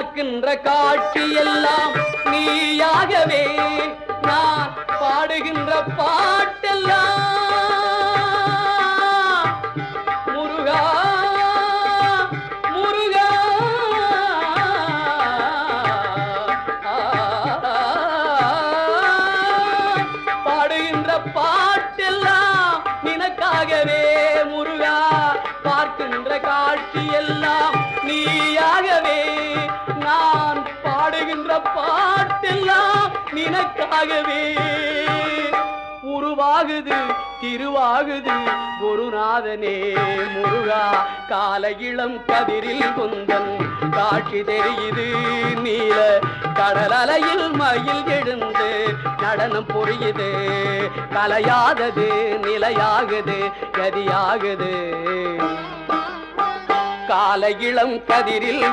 பார்க்கின்ற காட்சி எல்லாம் நீயாகவே நான் பாடுகின்ற பாட்டெல்லாம் முருகா முருகா பாடுகின்ற பாட்டெல்லாம் நினக்காகவே முருகா பார்க்கின்ற காட்சி எல்லாம் நீயாகவே நான் பாடுகின்ற பாட்டெல்லாம் நினக்காகவே உருவாகுது திருவாகுது குருநாதனே முருகா கால இளம் கதிரில் குந்தன் காட்சி தெரியுது நீல கடல் அலையில் மயில் எழுந்து நடனம் புரியுது கலையாதது நிலையாகுது கதியாகுது கால இளம் கதிரில்